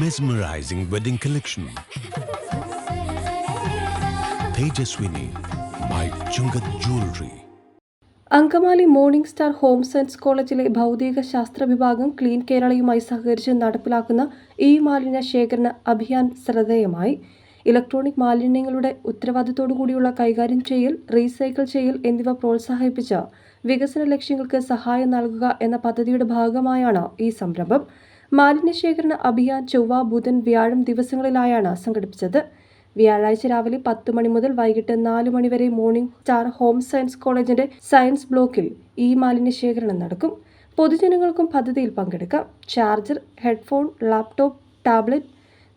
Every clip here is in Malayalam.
Mesmerizing wedding collection. Tejaswini by Chungat Jewelry. Angamaly morning star home science കോളേജിലെ ഭൗതിക ശാസ്ത്ര വിഭാഗം ക്ലീൻ കേരളയുമായി സഹകരിച്ച് നടപ്പിലാക്കുന്ന മാലിന്യ ശേഖരണ അഭിയാൻ ശ്രദ്ധേയമായി. ഇലക്ട്രോണിക് മാലിന്യങ്ങളുടെ ഉത്തരവാദിത്തോടുകൂടിയുള്ള കൈകാര്യം ചെയ്യൽ, റീസൈക്കിൾ ചെയ്യൽ എന്നിവ പ്രോത്സാഹിപ്പിച്ച് വികസന ലക്ഷ്യങ്ങൾക്ക് സഹായം നൽകുക എന്ന പദ്ധതിയുടെ ഭാഗമായാണ് ഈ സംരംഭം. മാലിന്യ ശേഖരണ അഭിയാൻ ചൊവ്വ, ബുധൻ, വ്യാഴം ദിവസങ്ങളിലായാണ് സംഘടിപ്പിച്ചത്. വ്യാഴാഴ്ച രാവിലെ 10 മണി മുതൽ വൈകിട്ട് 4 മണി വരെ മോർണിംഗ് സ്റ്റാർ ഹോം സയൻസ് കോളേജിന്റെ സയൻസ് ബ്ലോക്കിൽ മാലിന്യ ശേഖരണം നടക്കും. പൊതുജനങ്ങൾക്കും പദ്ധതിയിൽ പങ്കെടുക്കാം. Charger, headphone, laptop, tablet,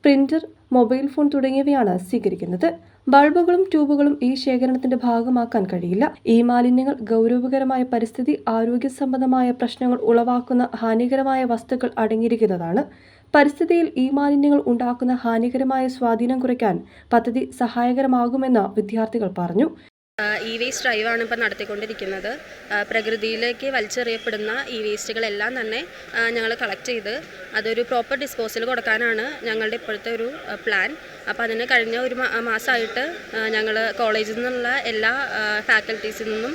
printer, mobile phone തുടങ്ങിയവയാണ് സ്വീകരിക്കുന്നത്. ബൾബുകളും ട്യൂബുകളും ഈ ശേഖരണത്തിന്റെ ഭാഗമാക്കാൻ കഴിയില്ല. മാലിന്യങ്ങൾ ഗൗരവകരമായ പരിസ്ഥിതി, ആരോഗ്യ സംബന്ധമായ പ്രശ്നങ്ങൾ ഉളവാക്കുന്ന ഹാനികരമായ വസ്തുക്കൾ അടങ്ങിയിരിക്കുന്നതാണ്. പരിസ്ഥിതിയിൽ മാലിന്യങ്ങൾ ഉണ്ടാക്കുന്ന ഹാനികരമായ സ്വാധീനം കുറയ്ക്കാൻ പദ്ധതി സഹായകരമാകുമെന്ന് വിദ്യാർത്ഥികൾ പറഞ്ഞു. വേസ്റ്റ് ഡ്രൈവാണ് ഇപ്പോൾ നടത്തിക്കൊണ്ടിരിക്കുന്നത്. പ്രകൃതിയിലേക്ക് വലിച്ചെറിയപ്പെടുന്ന വേസ്റ്റുകളെല്ലാം തന്നെ ഞങ്ങൾ കളക്ട് ചെയ്ത് അതൊരു പ്രോപ്പർ ഡിസ്പോസൽ കൊടുക്കാനാണ് ഞങ്ങളുടെ ഇപ്പോഴത്തെ ഒരു പ്ലാൻ. അപ്പോൾ അതിന് കഴിഞ്ഞ ഒരു മാസമായിട്ട് ഞങ്ങൾ കോളേജിൽ നിന്നുള്ള എല്ലാ ഫാക്കൽറ്റീസിൽ നിന്നും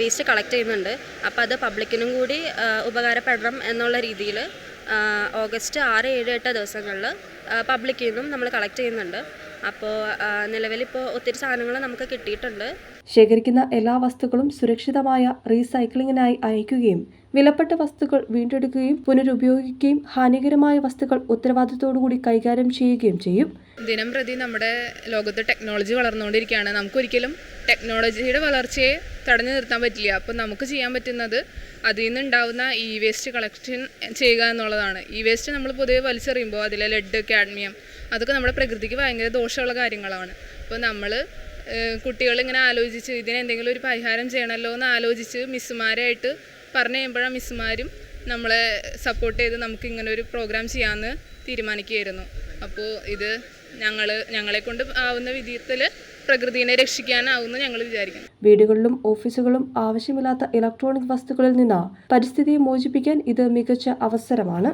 വേസ്റ്റ് കളക്ട് ചെയ്യുന്നുണ്ട്. അപ്പോൾ അത് പബ്ലിക്കിനും കൂടി ഉപകാരപ്പെടണം എന്നുള്ള രീതിയിൽ ഓഗസ്റ്റ് 6, 7, 8 ദിവസങ്ങളിൽ പബ്ലിക്കിൽ നിന്നും നമ്മൾ കളക്ട് ചെയ്യുന്നുണ്ട്. അപ്പോൾ നിലവിലിപ്പോൾ ഒത്തിരി സാധനങ്ങൾ നമുക്ക് കിട്ടിയിട്ടുണ്ട്. ശേഖരിക്കുന്ന എല്ലാ വസ്തുക്കളും സുരക്ഷിതമായ റീസൈക്ലിങ്ങിനായി അയക്കുകയും വിലപ്പെട്ട വസ്തുക്കൾ വീണ്ടെടുക്കുകയും പുനരുപയോഗിക്കുകയും ഹാനികരമായ വസ്തുക്കൾ ഉത്തരവാദിത്തോടുകൂടി കൈകാര്യം ചെയ്യുകയും ചെയ്യും. ദിനം പ്രതി നമ്മുടെ ലോകത്ത് ടെക്നോളജി വളർന്നുകൊണ്ടിരിക്കുകയാണ്. നമുക്കൊരിക്കലും ടെക്നോളജിയുടെ വളർച്ചയെ തടഞ്ഞു നിർത്താൻ പറ്റില്ല. അപ്പോൾ നമുക്ക് ചെയ്യാൻ പറ്റുന്നത് അതിൽ നിന്നുണ്ടാവുന്ന വേസ്റ്റ് കളക്ഷൻ ചെയ്യുക എന്നുള്ളതാണ്. വേസ്റ്റ് നമ്മൾ പൊതുവെ വലിച്ചെറിയുമ്പോൾ അതിലെ ലെഡ്, കാഡ്മിയം അതൊക്കെ നമ്മുടെ പ്രകൃതിക്ക് ഭയങ്കര ദോഷമുള്ള കാര്യങ്ങളാണ്. അപ്പോൾ നമ്മൾ കുട്ടികളിങ്ങനെ ആലോചിച്ച് ഇതിനെന്തെങ്കിലും ഒരു പരിഹാരം ചെയ്യണമല്ലോ എന്ന് ആലോചിച്ച് മിസ്സുമാരായിട്ട് പറഞ്ഞു കഴിയുമ്പോഴാണ് മിസ്സുമാരും നമ്മളെ സപ്പോർട്ട് ചെയ്ത് നമുക്ക് ഇങ്ങനെ ഒരു പ്രോഗ്രാം ചെയ്യാമെന്ന് തീരുമാനിക്കുകയായിരുന്നു. അപ്പോൾ ഇത് ഞങ്ങളെ കൊണ്ട് ആവുന്ന വിധത്തിൽ പ്രകൃതിയെ രക്ഷിക്കാനാവുമെന്ന് ഞങ്ങൾ വിചാരിക്കുന്നു. വീടുകളിലും ഓഫീസുകളിലും ആവശ്യമില്ലാത്ത ഇലക്ട്രോണിക് വസ്തുക്കളിൽ നിന്ന് പരിസ്ഥിതിയെ മോചിപ്പിക്കാൻ ഇത് മികച്ച അവസരമാണ്.